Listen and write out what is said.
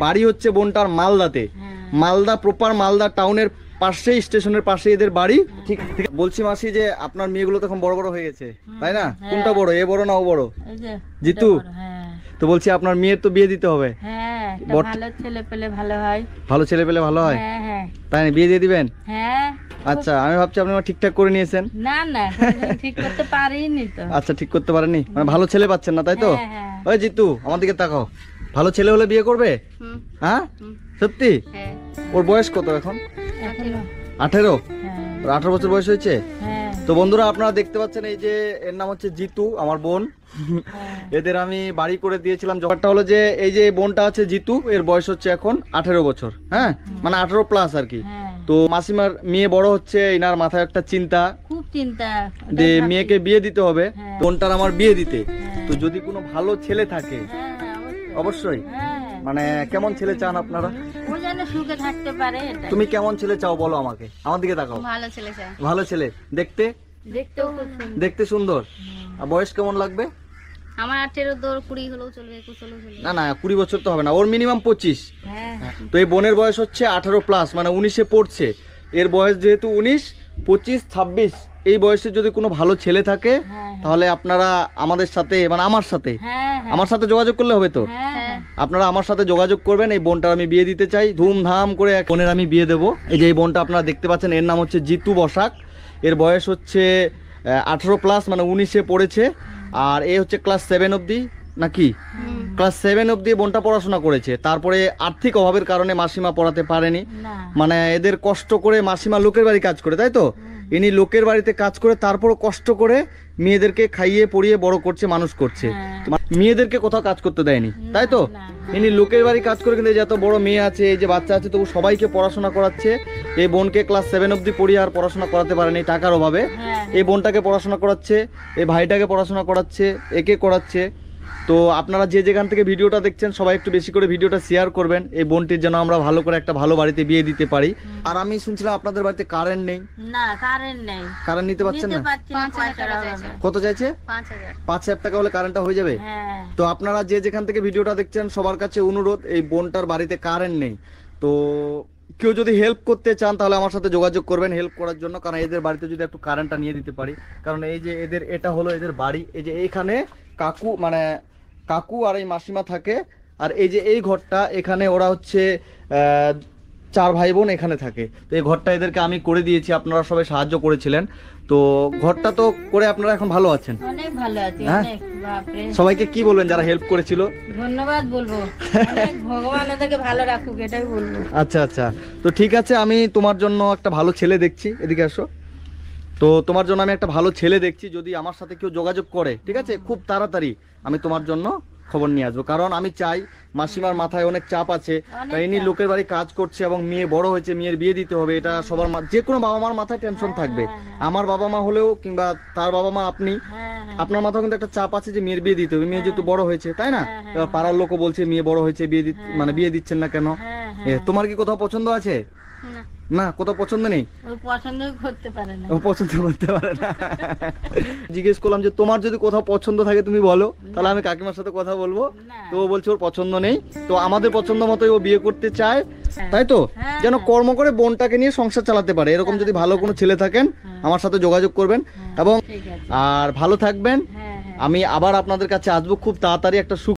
বাড়ি হচ্ছে বোনটার মালদাতে, মালদা প্রপার মালদা টাউনের পাশেই, স্টেশনের পাশে এদের বাড়ি। ঠিক ঠিক বলছি মাসি যে আপনার মেয়েগুলো তো এখন বড় বড় হয়ে গেছে, তাই না? কোনটা বড়, এ বড় না ও বড়? জিতু। তো বলছি আপনার মেয়ের তো বিয়ে দিতে হবে। ভালো ছেলে পেলে ভালো হয়। ভালো ছেলে পেলে ভালো হয়, তাই না? বিয়ে দিয়ে দিবেন? আচ্ছা, আমি ভাবছি আপনি ঠিকঠাক করে নিয়েছেন। না না, ঠিক করতে পারিনি তো। আচ্ছা, ঠিক করতে পারেননি, মানে ভালো ছেলে পাচ্ছেন না, তাই তো? ওই জিতু, আমার দিকে তাকাও। ভালো ছেলে হলে বিয়ে করবে? হ্যাঁ, সত্যি? ওর বয়স কত এখন? 18। 18 বছর বয়স হয়েছে। তো বন্ধুরা, আপনারা দেখতে পাচ্ছেন এই যে এর নাম হচ্ছে জিতু, আমার বোন। এদের আমি বাড়ি করে দিয়েছিলাম। ব্যাপারটা হলো যে এই যে বোনটা আছে জিতু, এর বয়স হচ্ছে এখন 18 বছর। হ্যাঁ, মানে 18 প্লাস আর কি। তো মাসিমার মেয়ে বড় হচ্ছে, এনার মাথায় একটা চিন্তা, খুব চিন্তা যে মেয়েকে বিয়ে দিতে হবে, বোনটার আমার বিয়ে দিতে। তো যদি কোনো ভালো ছেলে থাকে, অবশ্যই, মানে কেমন ছেলে চান আপনারা? ও যেন সুখে থাকতে পারে। তুমি কেমন ছেলে চাও বলো আমাকে, আমার দিকে তাকাও। ভালো ছেলে চাই। ভালো ছেলে, দেখতে দেখতে সুন্দর। আর বয়স কেমন লাগবে? আমার 18 দর 20 হলেও চলবে, 21 হলেও চলবে। না না, 20 বছর তো হবে না, ওর মিনিমাম 25। তো এই বোনের বয়স হচ্ছে 18 প্লাস, মানে 19-এ পড়ছে। এর বয়স যেহেতু 19, 25, 26 এই বয়সে যদি কোনো ভালো ছেলে থাকে, তাহলে আপনারা আমাদের সাথে, মানে আমার সাথে যোগাযোগ করলে হবে তো? আপনারা আমার সাথে যোগাযোগ করবেন। এই বোনটার আমি বিয়ে দিতে চাই, ধুমধাম করে বোনের আমি বিয়ে দেবো। এই যে এই বোনটা আপনারা দেখতে পাচ্ছেন, এর নাম হচ্ছে জিতু বসাক। এর বয়স হচ্ছে 18 প্লাস, মানে 19-এ পড়েছে। আর এ হচ্ছে ক্লাস 7 অবধি, নাকি ক্লাস 7 অবধি বোনটা পড়াশোনা করেছে। তারপরে আর্থিক অভাবের কারণে মাসিমা পড়াতে পারেনি। মানে এদের কষ্ট করে, মাসিমা লোকের বাড়ি কাজ করে, তাই তো? ইনি লোকের বাড়িতে কাজ করে তারপরও কষ্ট করে মেয়েদেরকে খাইয়ে পড়িয়ে বড় করছে, মানুষ করছে। মেয়েদেরকে কোথাও কাজ করতে দেয়নি, তাই তো? ইনি লোকের বাড়ি কাজ করে, কিন্তু যত বড় মেয়ে আছে, এই যে বাচ্চা আছে, তবু সবাইকে পড়াশোনা করাচ্ছে। এই বোনকে ক্লাস 7 অবধি পড়িয়ে আর পড়াশোনা করাতে পারেনি টাকার অভাবে। এই বোনটাকে পড়াশোনা করাচ্ছে, এই ভাইটাকে পড়াশোনা করাচ্ছে, একে করাচ্ছে। তো আপনারা যে যেখান থেকে ভিডিওটা দেখছেন, সবাই একটু বেশি করে ভিডিওটা শেয়ার করবেন, এই বোনটির যেন আমরা ভালো করে একটা ভালো বাড়িতে বিয়ে দিতে পারি। আর আমি শুনছিলাম আপনাদের বাড়িতে কারেন্ট নেই। না, কারেন্ট নেই। কারেন্ট নিতে পারছেন না? 5,000 টাকা চাইছে। কত চাইছে? 5,000। 5,000 টাকা হলে কারেন্টটা হয়ে যাবে? তো আপনারা যে যেখান থেকে ভিডিওটা দেখছেন, সবার কাছে অনুরোধ, এই বোনটার বাড়িতে কারেন্ট নেই। তো কেউ যদি হেল্প করতে চান, তাহলে আমার সাথে যোগাযোগ করবেন হেল্প করার জন্য। কারণ এদের বাড়িতে যদি একটু কারেন্টটা নিয়ে দিতে পারি, কারণ এই যে এদের, এটা হলো এদের বাড়ি। এই যে এইখানে কাকু, মানে কাকু আর এই মাসিমা থাকে। আর এই যে এই ঘরটা, এখানে ওরা হচ্ছে 4 ভাই বোন এখানে থাকে। তো এই ঘরটা এদেরকে আমি করে দিয়েছি, আপনারা সবাই সাহায্য করেছিলেন। তো ঘরটা তো করে আপনারা এখন ভালো আছেন? অনেক ভালো আছি, অনেক। বাপরে, সবাইকে কি বলবেন যারা হেল্প করেছিল? ধন্যবাদ বলবো, অনেক। ভগবান ওদেরকে ভালো রাখুক, এটাই বলবো। আচ্ছা আচ্ছা, তো ঠিক আছে, আমি তোমার জন্য একটা ভালো ছেলে দেখছি, এদিকে আসো। তো তোমার জন্য আমি একটা ভালো ছেলে দেখছি, যদি আমার সাথে কেউ যোগাযোগ করে, ঠিক আছে, খুব তাড়াতাড়ি আমি তোমার জন্য খবর নিয়ে আসবো। কারণ আমি চাই, মাসিমার মাথায় অনেক চাপ আছে, ইনি লোকের বাড়ি কাজ করছে এবং মেয়ে বড় হয়েছে, মেয়ের বিয়ে দিতে হবে। এটা সবার, যে কোনো বাবা মার মাথায় টেনশন থাকবে। আমার বাবা মা হলেও, কিংবা তার বাবা মা, আপনি, আপনার মাথায় কিন্তু একটা চাপ আছে যে মেয়ের বিয়ে দিতে হবে। মেয়ে যেহেতু বড় হয়েছে, তাই না? এবার পাড়ার লোকও বলছে মেয়ে বড় হয়েছে, বিয়ে মানে বিয়ে দিচ্ছেন না কেন? তোমার কি কোথাও পছন্দ আছে? না, কোথাও পছন্দ নেই। ও পছন্দ করতে পারে না। ও পছন্দ করতে পারে না। জিজ্ঞেস করলাম যে তোমার যদি কোথাও পছন্দ থাকে তুমি বলো, তাহলে আমি কাকিমার সাথে কথা বলবো। তো ও বলছে ওর পছন্দ নেই। তো আমাদের পছন্দ মতোই ও বিয়ে করতে চায়, তাই তো? যেন কর্ম করে বোনটাকে নিয়ে সংসার চালাতে পারে, এরকম যদি ভালো কোনো ছেলে থাকেন, আমার সাথে যোগাযোগ করবেন। এবং আর ভালো থাকবেন। আমি আবার আপনাদের কাছে আসবো খুব তাড়াতাড়ি, একটা